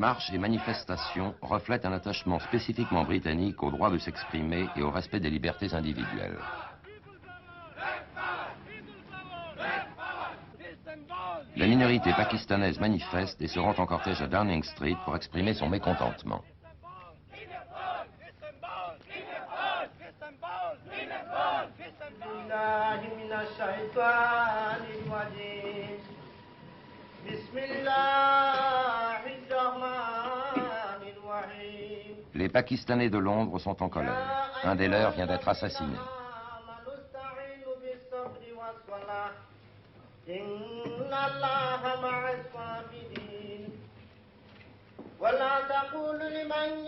marches et manifestations reflètent un attachement spécifiquement britannique au droit de s'exprimer et au respect des libertés individuelles. La minorité pakistanaise manifeste et se rend en cortège à Downing Street pour exprimer son mécontentement. Les Pakistanais de Londres sont en colère. Un des leurs vient d'être assassiné.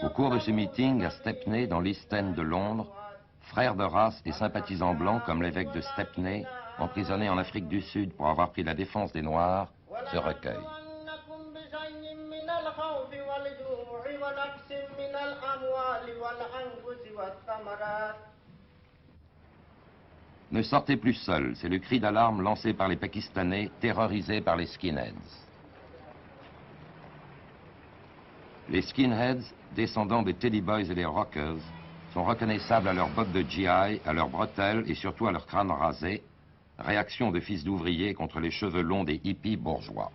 Au cours de ce meeting à Stepney, dans l'East End de Londres, frères de race et sympathisants blancs comme l'évêque de Stepney, emprisonné en Afrique du Sud pour avoir pris la défense des Noirs, se recueillent. Ne sortez plus seuls, c'est le cri d'alarme lancé par les Pakistanais, terrorisés par les skinheads. Les skinheads, descendants des Teddy Boys et des Rockers, sont reconnaissables à leurs bottes de GI, à leurs bretelles et surtout à leurs crânes rasés, réaction de fils d'ouvriers contre les cheveux longs des hippies bourgeois.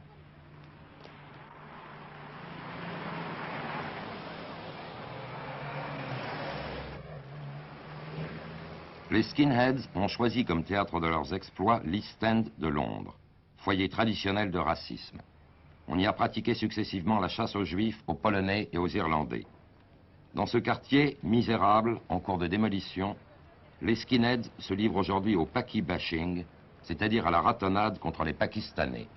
Les skinheads ont choisi comme théâtre de leurs exploits l'East End de Londres, foyer traditionnel de racisme. On y a pratiqué successivement la chasse aux Juifs, aux Polonais et aux Irlandais. Dans ce quartier misérable, en cours de démolition, les skinheads se livrent aujourd'hui au Paki bashing, c'est-à-dire à la ratonnade contre les Pakistanais.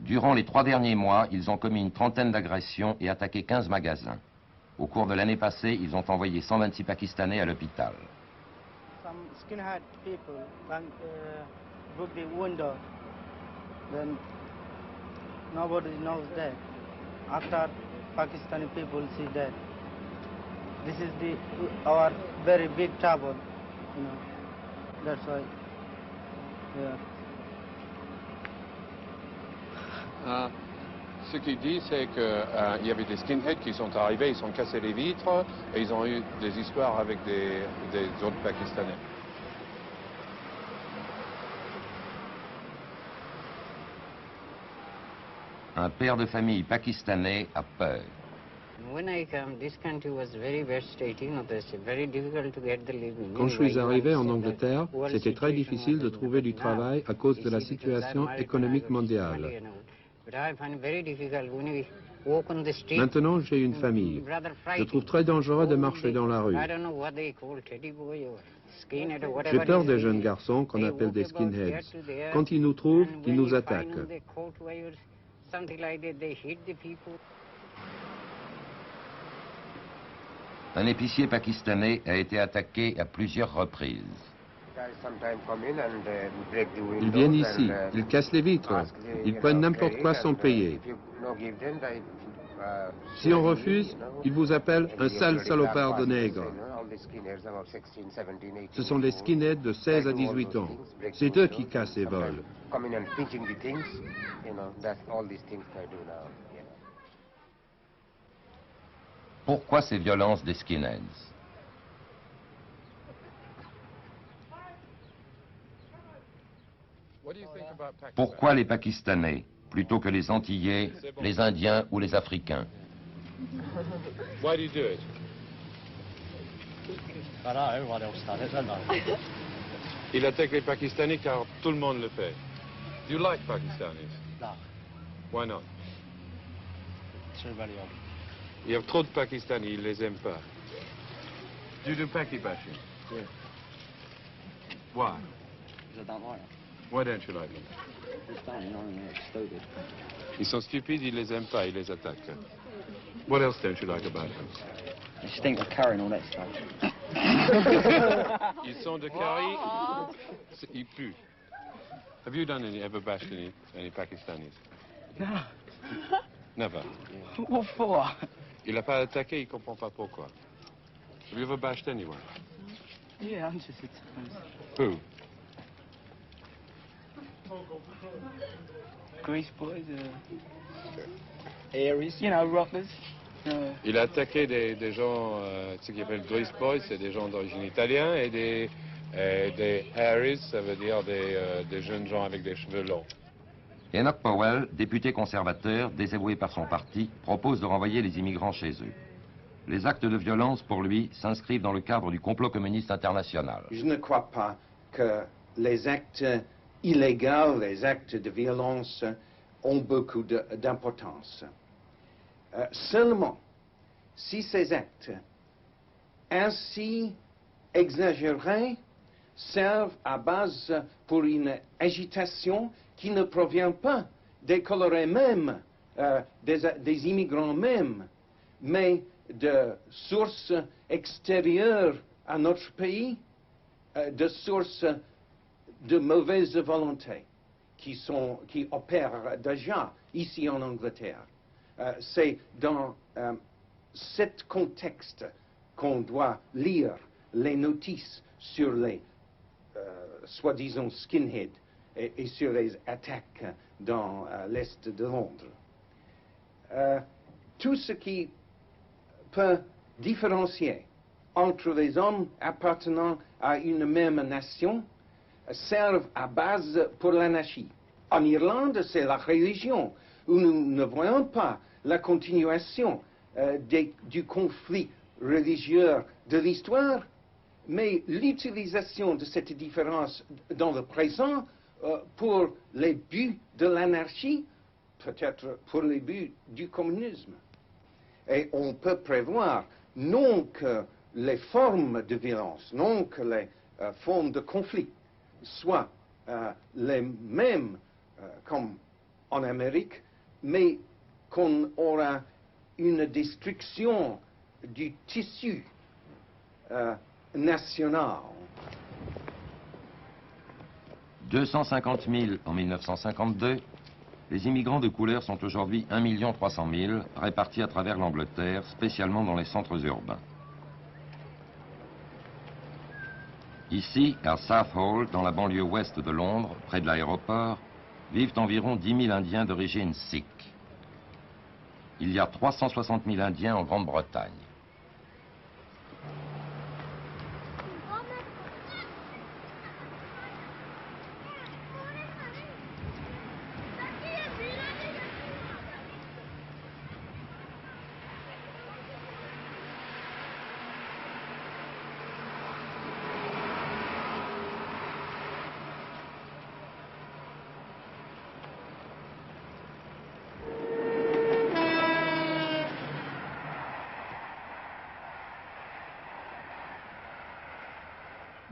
Durant les 3 derniers mois, ils ont commis une trentaine d'agressions et attaqué 15 magasins. Au cours de l'année passée, ils ont envoyé 126 Pakistanais à l'hôpital. Some skinhead people broke the window, then nobody knows that. After Pakistani people see that, this is our very big trouble, you know. That's why, yeah. Ce qu'il dit, c'est qu'il y avait des skinheads qui sont arrivés, ils ont cassé les vitres et ils ont eu des histoires avec des autres Pakistanais. Un père de famille pakistanais a peur. Quand je suis arrivé en Angleterre, c'était très difficile de trouver du travail à cause de la situation économique mondiale. Maintenant, j'ai une famille. Je trouve très dangereux de marcher dans la rue. J'ai peur des jeunes garçons qu'on appelle des skinheads. Quand ils nous trouvent, ils nous attaquent. Un épicier pakistanais a été attaqué à plusieurs reprises. Ils viennent ici, ils cassent les vitres, ils prennent n'importe quoi sans payer. Si on refuse, ils vous appellent un sale salopard de nègre. Ce sont les skinheads de 16 à 18 ans. C'est eux qui cassent et volent. Pourquoi ces violences des skinheads? Pourquoi les Pakistanais, plutôt que les Antillais, les Indiens ou les Africains? Why do you do it? Il attaque les Pakistanais car tout le monde le fait. Do you like Pakistanis? No. Why not? Everybody else. Il y a trop de Pakistanis, ils les aiment pas. Do you do Paki bashing? Yeah. Why? Because I don't like them. Why don't you like them? Just don't, you know, they're stupid. Ils sont stupides, ils les aiment pas, ils les attaquent. What else don't you like about them? They stink of curry and all that stuff. Ils sont de curry, ils puent. Have you done ever bashed any Pakistanis? No. Never. What for? Il n'a pas attaqué, il comprend pas pourquoi. Have you ever bashed anyone? Yeah, hundreds of times. Who? Grease boys, Aries, you know, rockers. Il a attaqué des gens, ce qu'ils appellent Grease Boys, c'est des gens d'origine italienne, et des Harris, ça veut dire des jeunes gens avec des cheveux longs. Enoch Powell, député conservateur, désavoué par son parti, propose de renvoyer les immigrants chez eux. Les actes de violence, pour lui, s'inscrivent dans le cadre du complot communiste international. Je ne crois pas que les actes illégaux, les actes de violence ont beaucoup d'importance. Seulement, si ces actes ainsi exagérés servent à base pour une agitation qui ne provient pas des colorés mêmes, des immigrants mêmes, mais de sources extérieures à notre pays, de sources de mauvaise volonté qui opèrent déjà ici en Angleterre. C'est dans ce contexte qu'on doit lire les notices sur les soi-disant skinheads et sur les attaques dans l'Est de Londres. Tout ce qui peut différencier entre les hommes appartenant à une même nation servent à base pour l'anarchie. En Irlande, c'est la religion, où nous ne voyons pas la continuation du conflit religieux de l'histoire, mais l'utilisation de cette différence dans le présent pour les buts de l'anarchie, peut-être pour les buts du communisme. Et on peut prévoir non que les formes de violence, non que les formes de conflit soient les mêmes comme en Amérique, mais qu'on aura une destruction du tissu national. 250 000 en 1952, les immigrants de couleur sont aujourd'hui 1 300 000, répartis à travers l'Angleterre, spécialement dans les centres urbains. Ici, à Southall, dans la banlieue ouest de Londres, près de l'aéroport, vivent environ 10 000 Indiens d'origine sikh. Il y a 360 000 Indiens en Grande-Bretagne.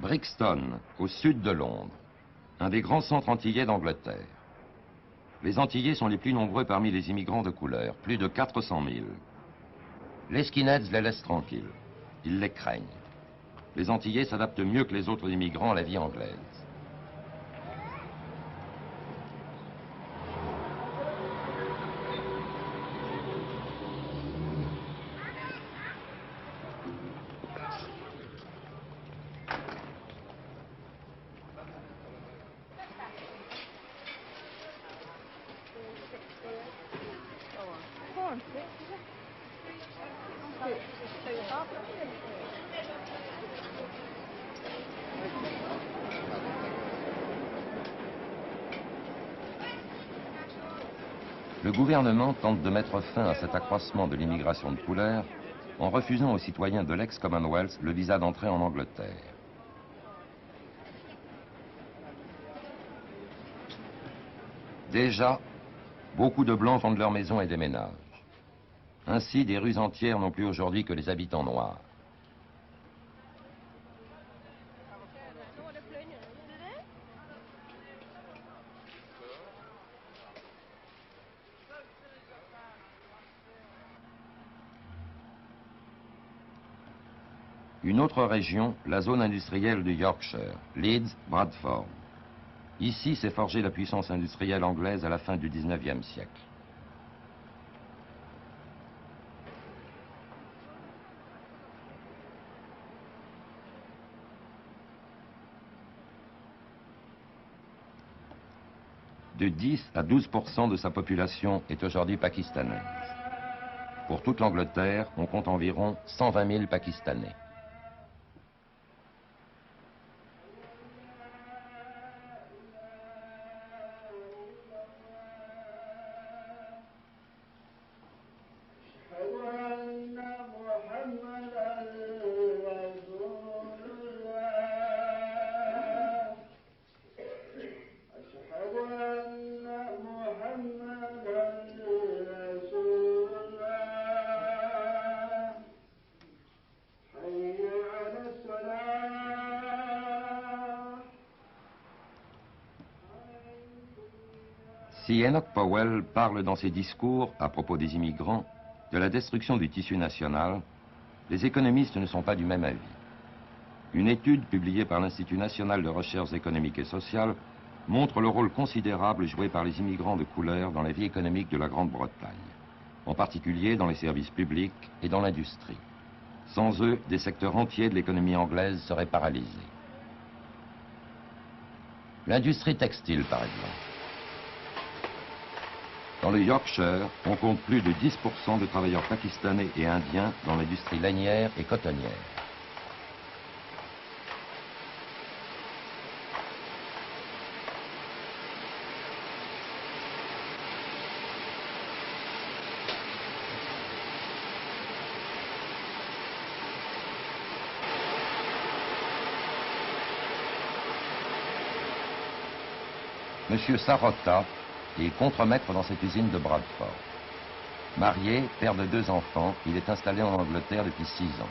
Brixton, au sud de Londres, un des grands centres antillais d'Angleterre. Les Antillais sont les plus nombreux parmi les immigrants de couleur, plus de 400 000. Les skinheads les laissent tranquilles. Ils les craignent. Les Antillais s'adaptent mieux que les autres immigrants à la vie anglaise. Le gouvernement tente de mettre fin à cet accroissement de l'immigration de couleur en refusant aux citoyens de l'ex-Commonwealth le visa d'entrée en Angleterre. Déjà, beaucoup de Blancs vendent leur maison et déménagent. Ainsi, des rues entières n'ont plus aujourd'hui que les habitants noirs. Une autre région, la zone industrielle du Yorkshire, Leeds, Bradford. Ici s'est forgée la puissance industrielle anglaise à la fin du XIXe siècle. de 10 à 12% de sa population est aujourd'hui pakistanaise. Pour toute l'Angleterre, on compte environ 120 000 Pakistanais. Si Enoch Powell parle dans ses discours, à propos des immigrants, de la destruction du tissu national, les économistes ne sont pas du même avis. Une étude publiée par l'Institut national de recherche économique et sociale montre le rôle considérable joué par les immigrants de couleur dans la vie économique de la Grande-Bretagne, en particulier dans les services publics et dans l'industrie. Sans eux, des secteurs entiers de l'économie anglaise seraient paralysés. L'industrie textile, par exemple. Dans le Yorkshire, on compte plus de 10% de travailleurs pakistanais et indiens dans l'industrie lainière et cotonnière. Monsieur Sarota est contremaître dans cette usine de Bradford. Marié, père de 2 enfants, il est installé en Angleterre depuis 6 ans.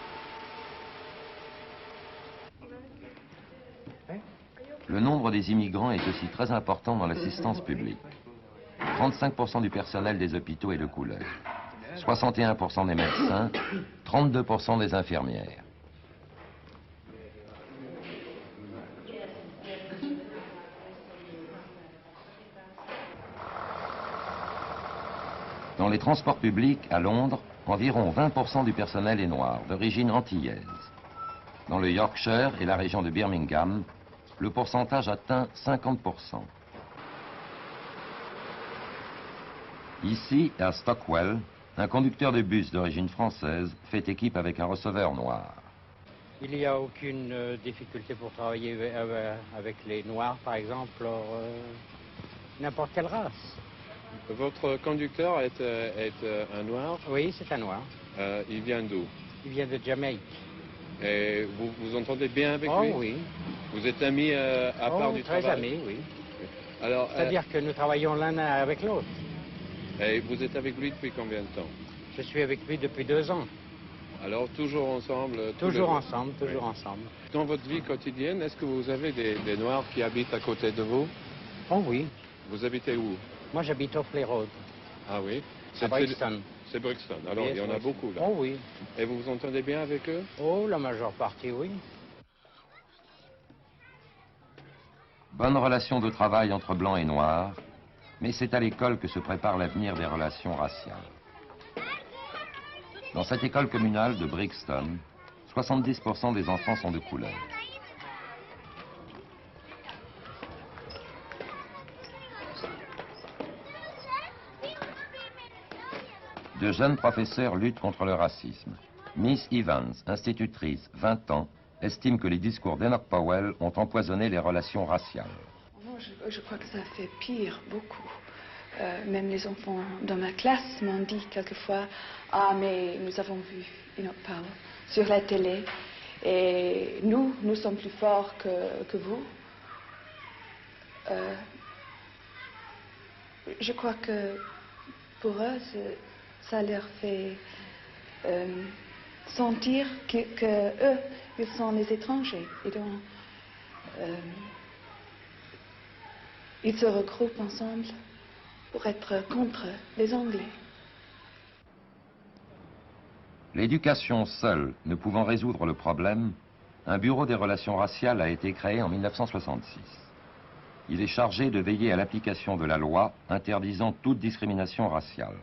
Le nombre des immigrants est aussi très important dans l'assistance publique. 35% du personnel des hôpitaux est de couleur, 61% des médecins, 32% des infirmières. Dans les transports publics, à Londres, environ 20% du personnel est noir, d'origine antillaise. Dans le Yorkshire et la région de Birmingham, le pourcentage atteint 50%. Ici, à Stockwell, un conducteur de bus d'origine française fait équipe avec un receveur noir. Il n'y a aucune difficulté pour travailler avec les Noirs, par exemple, n'importe quelle race. Votre conducteur est un noir? Oui, c'est un noir. Il vient d'où? Il vient de Jamaïque. Et vous vous entendez bien avec Oh lui? oui. Vous êtes amis à part du très travail? amis, oui. Alors, C'est-à-dire que nous travaillons l'un avec l'autre. et vous êtes avec lui depuis combien de temps? Je suis avec lui depuis 2 ans. Alors toujours ensemble? Toujours ensemble, toujours ensemble. Dans votre vie quotidienne, est-ce que vous avez des Noirs qui habitent à côté de vous? Oh oui. Vous habitez où? Moi j'habite au Play Road, Ah oui? à Brixton. C'est Brixton. Alors Yes, il y en a oui. beaucoup là. Oh oui. Et vous vous entendez bien avec eux? Oh, la majeure partie, oui. Bonne relation de travail entre blancs et noirs, mais c'est à l'école que se prépare l'avenir des relations raciales. Dans cette école communale de Brixton, 70% des enfants sont de couleur. De jeunes professeurs luttent contre le racisme. Miss Evans, institutrice, 20 ans, estime que les discours d'Enoch Powell ont empoisonné les relations raciales. Je crois que ça fait pire, beaucoup. Même les enfants dans ma classe m'ont dit quelquefois « Ah, mais nous avons vu Enoch Powell sur la télé et nous sommes plus forts que vous. » Je crois que pour eux, ça leur fait sentir que eux, ils sont les étrangers. Et donc, ils se regroupent ensemble pour être contre les Anglais. L'éducation seule ne pouvant résoudre le problème, un bureau des relations raciales a été créé en 1966. Il est chargé de veiller à l'application de la loi interdisant toute discrimination raciale.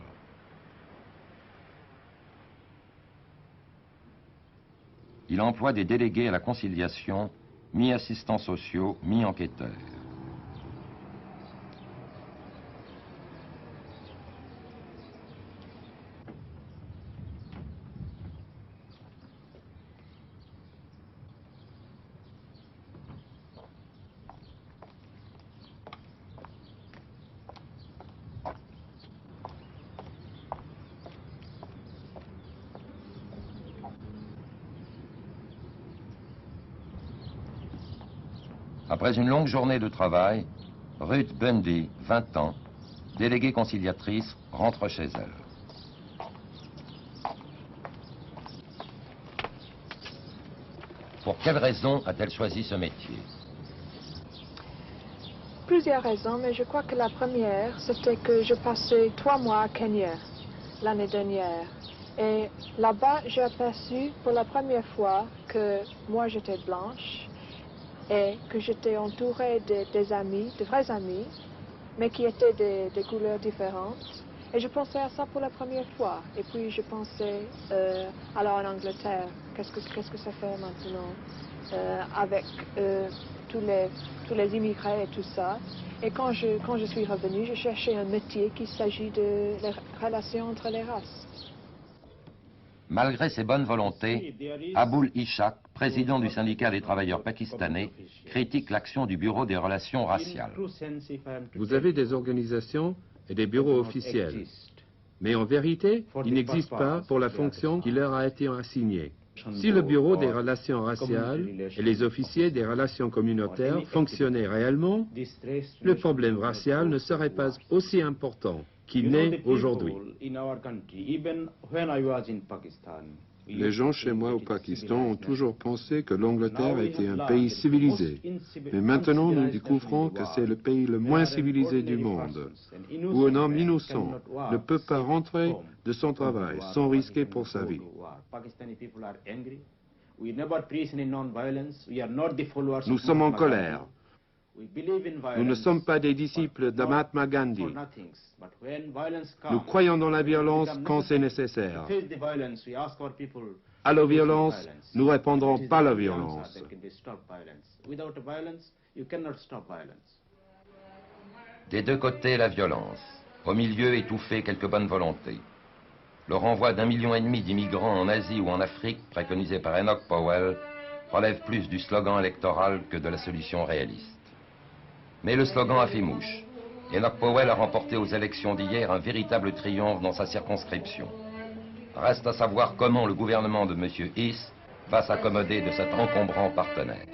Il emploie des délégués à la conciliation, mi-assistants sociaux, mi-enquêteurs. Après une longue journée de travail, Ruth Bundy, 20 ans, déléguée conciliatrice, rentre chez elle. Pour quelle raison a-t-elle choisi ce métier? Plusieurs raisons, mais je crois que la première, c'était que je passais 3 mois à Kenya l'année dernière. Et là-bas, j'ai aperçu pour la première fois que moi j'étais blanche et que j'étais entourée des amis, de vrais amis, mais qui étaient des couleurs différentes. Et je pensais à ça pour la première fois. Et puis je pensais, alors en Angleterre, qu'est-ce que ça fait maintenant avec tous les immigrés et tout ça. Et quand je suis revenue, j'ai cherché un métier qui s'agit de la relation entre les races. Malgré ses bonnes volontés, Aboul Ishaq, président du syndicat des travailleurs pakistanais, critique l'action du Bureau des relations raciales. Vous avez des organisations et des bureaux officiels, mais en vérité, ils n'existent pas pour la fonction qui leur a été assignée. Si le Bureau des relations raciales et les officiers des relations communautaires fonctionnaient réellement, le problème racial ne serait pas aussi important qu'il n'est aujourd'hui. Les gens chez moi au Pakistan ont toujours pensé que l'Angleterre était un pays civilisé. Mais maintenant, nous découvrons que c'est le pays le moins civilisé du monde, où un homme innocent ne peut pas rentrer de son travail sans risquer pour sa vie. Nous sommes en colère. Nous ne sommes pas des disciples de Mahatma Gandhi. Nous croyons dans la violence quand c'est nécessaire. À la violence, nous ne répondrons pas à la violence. Des deux côtés, la violence. Au milieu, étouffer quelques bonnes volontés. Le renvoi d'1,5 million d'immigrants en Asie ou en Afrique, préconisé par Enoch Powell, relève plus du slogan électoral que de la solution réaliste. Mais le slogan a fait mouche. Enoch Powell a remporté aux élections d'hier un véritable triomphe dans sa circonscription. Reste à savoir comment le gouvernement de M. Hiss va s'accommoder de cet encombrant partenaire.